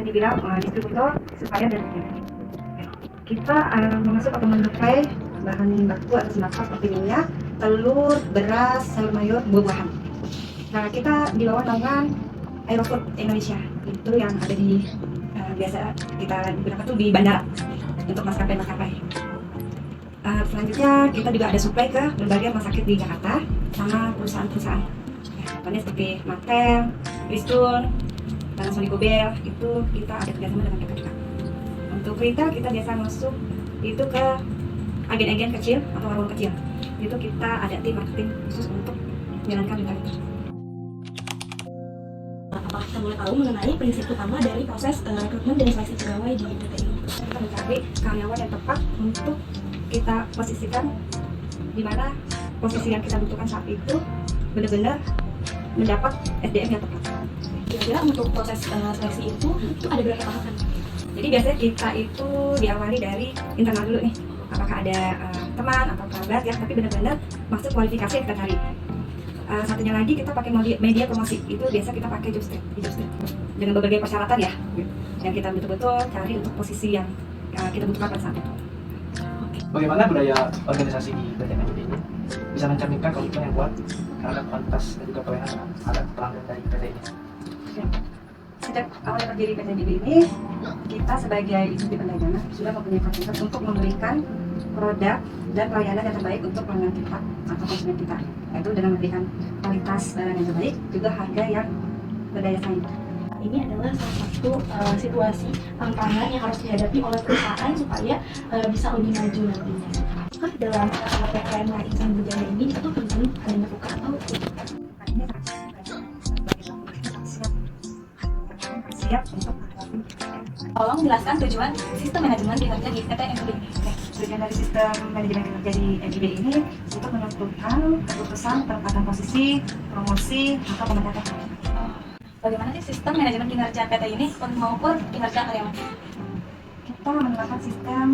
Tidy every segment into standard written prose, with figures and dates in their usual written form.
Jadi bilang distributor supplier dan distributor. Kita memasuk atau menyuplai bahan baku atas nama seperti minyak, telur, beras, sayur mayur, buah-buahan. Nah, kita di bawah naungan Aerofood Indonesia, itu yang ada di biasa kita gunakan tuh di bandara untuk maskapai-maskapai. Selanjutnya kita juga ada supply ke berbagai rumah sakit di Jakarta sama perusahaan-perusahaan. Contohnya seperti Matel, Bristol, Panasonic Gobel, itu kita ada kerjasama dengan mereka juga. Untuk retail kita biasa masuk itu ke agen-agen kecil atau warung kecil. Itu kita ada tim marketing khusus untuk menjalankan retail itu. Apakah kita boleh tahu mengenai prinsip utama dari proses rekrutmen dan seleksi pegawai di PT ini? Kita mencari karyawan yang tepat untuk kita posisikan di mana posisi yang kita butuhkan saat itu benar-benar mendapat SDM yang tepat. Kira-kira untuk proses seleksi itu ada berapa tahapan? Jadi biasanya kita itu diawali dari internal dulu nih. Apakah ada teman atau kerabat ya, tapi benar-benar masuk kualifikasi yang kita cari. Satunya lagi kita pakai media promosi, itu biasa kita pakai job street dengan berbagai persyaratan ya, yang kita betul-betul cari untuk posisi yang kita butuhkan pada saat itu. Bagaimana budaya organisasi di PT MNJB ini bisa mencerminkan komitmen yang kuat terhadap kualitas dan juga pelayanan terhadap pelanggan dari PT ini? Sejak awal berdiri PT MNJB ini, kita sebagai institusi perdagangan sudah mempunyai komitmen untuk memberikan produk dan pelayanan yang terbaik untuk pelanggan kita atau konsumen kita, yaitu dengan memberikan kualitas barang yang terbaik, juga harga yang berdaya saing. Ini adalah salah satu situasi tantangan yang harus dihadapi oleh perusahaan supaya bisa lebih maju nantinya. Apakah dalam PPKM Insan Berjaya ini itu penting adanya buka atau siap untuk menghadapi. tolong jelaskan tujuan sistem manajemen kinerja di PT MNJB ini. Tujuan dari sistem manajemen kinerja di MNJB ini untuk menentukan keputusan penempatan posisi, promosi, atau pemecatan. Bagaimana sih sistem manajemen kinerja PT ini maupun kinerja karyawan? Kita menerapkan sistem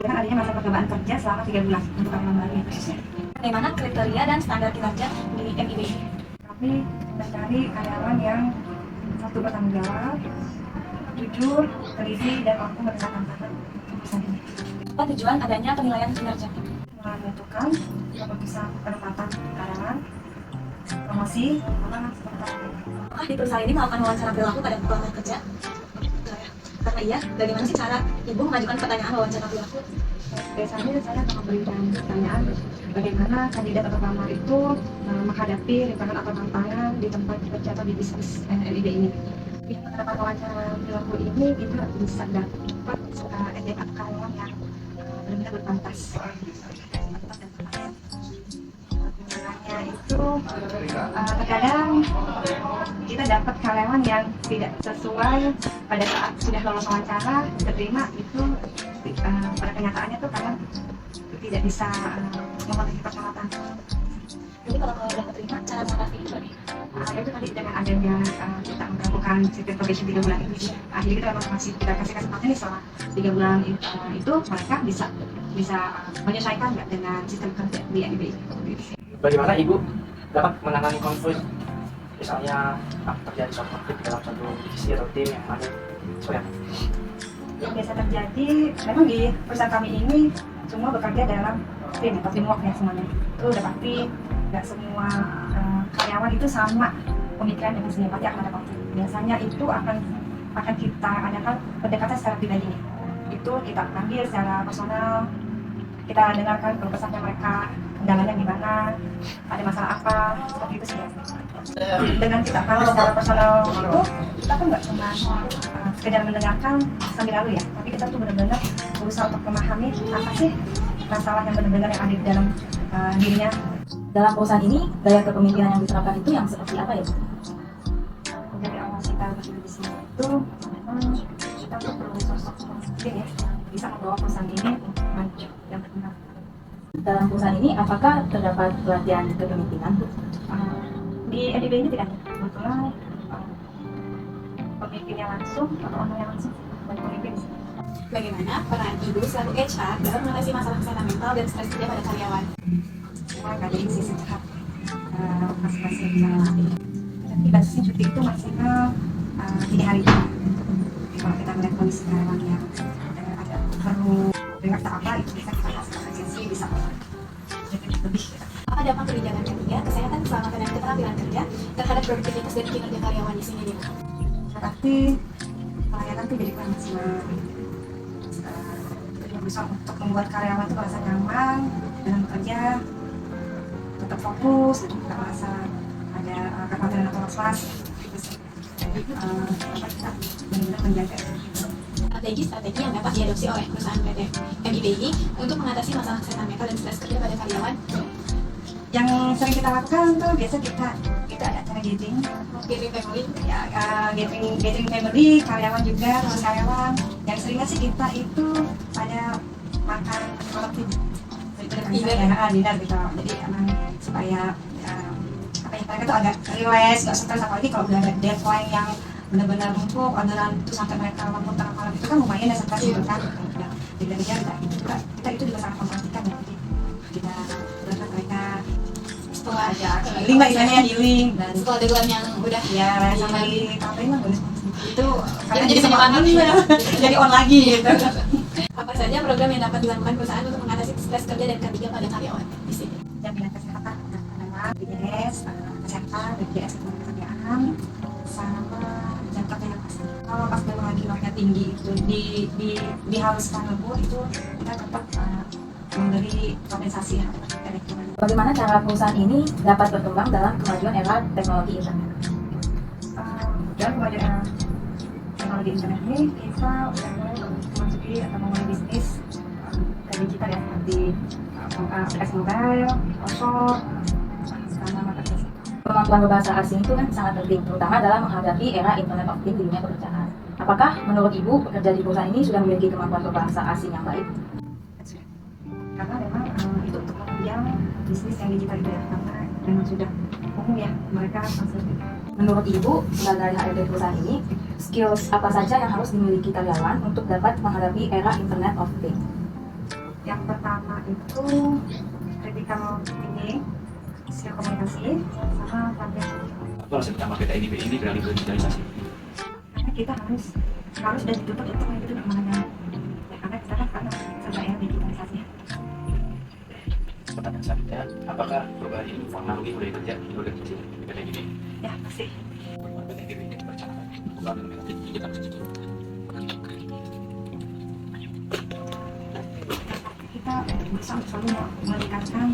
dengan adanya masa percobaan kerja selama 3 bulan untuk karyawan baru khususnya. Bagaimana kriteria dan standar kinerja di MNJB ini? Kami mencari karyawan yang satu bertanggung jawab, jujur, teliti, dan mampu menegakkan keputusan ini. Apa tujuan adanya penilaian kinerja? Menentukan keputusan penempatan karyawan, promosi, sama seperti itu. Apakah di perusahaan ini melakukan wawancara perilaku pada pelamar kerja? Karena iya, bagaimana sih cara Ibu mengajukan pertanyaan wawancara perilaku? Biasanya saya akan memberikan pertanyaan bagaimana kandidat atau pelamar itu menghadapi rintangan atau tantangan di tempat kerja atau di bisnis MNJB ini. Di penerapan wawancara perilaku ini kita bisa dapat SDM atau karyawan yang benar-benar berpantas. Tantangannya itu terkadang kita dapat karyawan yang tidak sesuai pada saat sudah lolos wawancara, diterima itu pada kenyataannya tuh kadang tidak bisa memenuhi persyaratan. Jadi kalau sudah terima, cara mengatasi itu Itu tadi dengan adanya kita melakukan sistem probation 3 bulan itu, jadi kita memang masih kita kasih kesempatan nih selama 3 bulan itu mereka bisa menyesuaikan nggak dengan sistem kerja di MNJB. Bagaimana Ibu dapat menangani konflik, misalnya terjadi suatu konflik dalam satu divisi atau tim yang ada seperti apa? Yang biasa terjadi, memang di perusahaan kami ini semua bekerja dalam tim atau teamwork ya semuanya. Itu udah pasti nggak semua karyawan itu sama pemikiran yang disini, pasti akan ada konflik. Biasanya itu akan kita adakan pendekatan secara pribadi. Itu kita panggil secara personal, kita dengarkan keluh kesahnya mereka, kendalanya gimana, ada masalah apa, seperti itu sih. Dengan kita panggil secara personal itu, kita kan nggak cuma sekedar mendengarkan sambil lalu ya, tapi kita tuh benar-benar berusaha untuk memahami apa sih masalah yang benar-benar yang ada di dalam dirinya. dalam perusahaan ini, gaya kepemimpinan yang diterapkan itu yang seperti apa ya? Dari awal kita berdiri di sini itu memang kita perlu sosok pemimpin ya, bisa membawa perusahaan ini untuk maju dan berkembang. Dalam perusahaan ini, apakah terdapat pelatihan kepemimpinan? Di MNJB ini tidak ada, kebetulan pemimpinnya langsung atau orangnya langsung dan pemimpin. Bagaimana peran Ibu selaku HR dalam mengatasi masalah kesehatan mental dan stres kerja pada karyawan? Semua ada isi sehat masing-masing cara latih. Tapi batasnya cuti itu maksimal dini hari ini. Kalau kita melihat kondisi karyawan yang ada perlu dengar apa itu bisa kita kasih apresiasi, bisa lebih. Apa dampak kebijakan ketiga, kesehatan, keselamatan, dan keterampilan kerja terhadap produktivitas dan kinerja karyawan di sini nih? Berarti pelayanan itu jadi kurang maksimal. Jadi berusaha untuk membuat karyawan itu merasa nyaman dalam bekerja, tetap fokus, dan tidak merasa ada kekhawatiran atau was-was. Jadi kita benar-benar menjaga Strategi yang dapat diadopsi oleh perusahaan PT MIBI untuk mengatasi masalah kesehatan mental dan stres kerja pada karyawan. yang sering kita lakukan tuh biasa kita ada acara gathering Family. ya, gathering family, karyawan juga, teman karyawan. Yang seringnya sih kita itu ada makan kolektif itu dinner gitu. Jadi emang supaya mereka tuh agak relax, nggak stres, apalagi kalau udah ada deadline yang benar-benar numpuk orderan itu sampai mereka bangun tengah malam itu kan lumayan ya stres gitu kan. Jadi kita itu juga sangat memperhatikan ya. Kita berharap mereka Setelah healing lah, istilahnya healing, dan setelah deadline yang udah ya sama ditambahin lah bonus itu jadi semangat jadi on lagi gitu. Apa saja program yang dapat dilakukan perusahaan untuk mengatasi stres kerja dan kerja pada karyawan di sini? Jaminan kesehatan adalah BPJS, kesehatan, BPJS ketenagakerjaan, sama jangka yang pasti. Kalau pas memang lagi loadnya tinggi itu diharuskan lembur itu kita tetap memberi kompensasi elektronik. Bagaimana cara perusahaan ini dapat berkembang dalam kemajuan era teknologi internet? Dalam kemajuan era teknologi internet ini kita udah mulai memasuki atau memulai bisnis digital ya, seperti aplikasi mobile, offshore, sama marketplace. Kemampuan berbahasa asing itu kan sangat penting, terutama dalam menghadapi era internet of things di dunia pekerjaan. Apakah menurut Ibu pekerja di perusahaan ini sudah memiliki kemampuan berbahasa asing yang baik? Karena memang itu untuk menunjang bisnis yang digital itu ya, karena memang sudah umum ya mereka masuk. Menurut Ibu, sebagai HRD perusahaan ini, skills apa saja yang harus dimiliki karyawan untuk dapat menghadapi era internet of things? Yang pertama itu critical thinking, skill komunikasi, sama pelatihan. Apa alasan utama PT IDB ini beralih ke digitalisasi? Karena kita harus dan ditutup itu yang itu namanya ya, karena kita kan serba ya digitalisasi. Pertanyaan selanjutnya, apakah perubahan ini mempengaruhi budaya kerja di organisasi PT IDB? Ya pasti. PT IDB ini merencanakan perubahan dengan digitalisasi. Kita berusaha selalu meningkatkan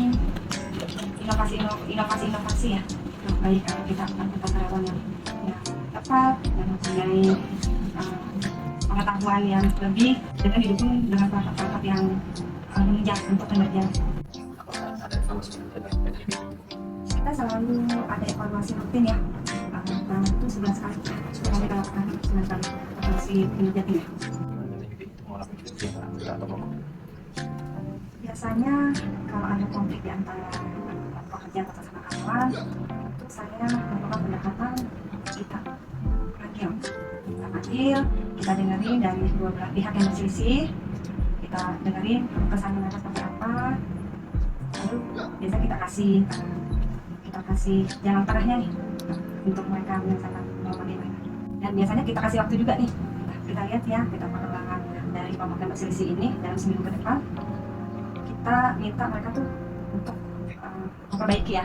inovasi ya, baik kita akan karyawan yang tepat dan mempunyai pengetahuan yang lebih, dan didukung dengan perangkat yang menunjang untuk kinerja. Apakah ada evaluasi dari PT IDB? Kita selalu ada evaluasi rutin ya, itu 11 kali supaya kita lakukan 9 kali evaluasi kinerja tim. PT IDB itu melakukan kinerja yang anggota atau kelompok? Biasanya kalau ada konflik di antara pekerja atau sama karyawan, itu saya melakukan pendekatan kita panggil, kita dengerin dari dua belah pihak yang berselisih, kita dengerin kesan mereka seperti apa, lalu biasa kita kasih jalan tengahnya nih untuk mereka menyelesaikan mau bagaimana. Dan biasanya kita kasih waktu juga nih, kita lihat ya kita perkembangan dari kelompok yang berselisih ini dalam seminggu ke depan. Kita minta mereka tuh untuk memperbaiki ya.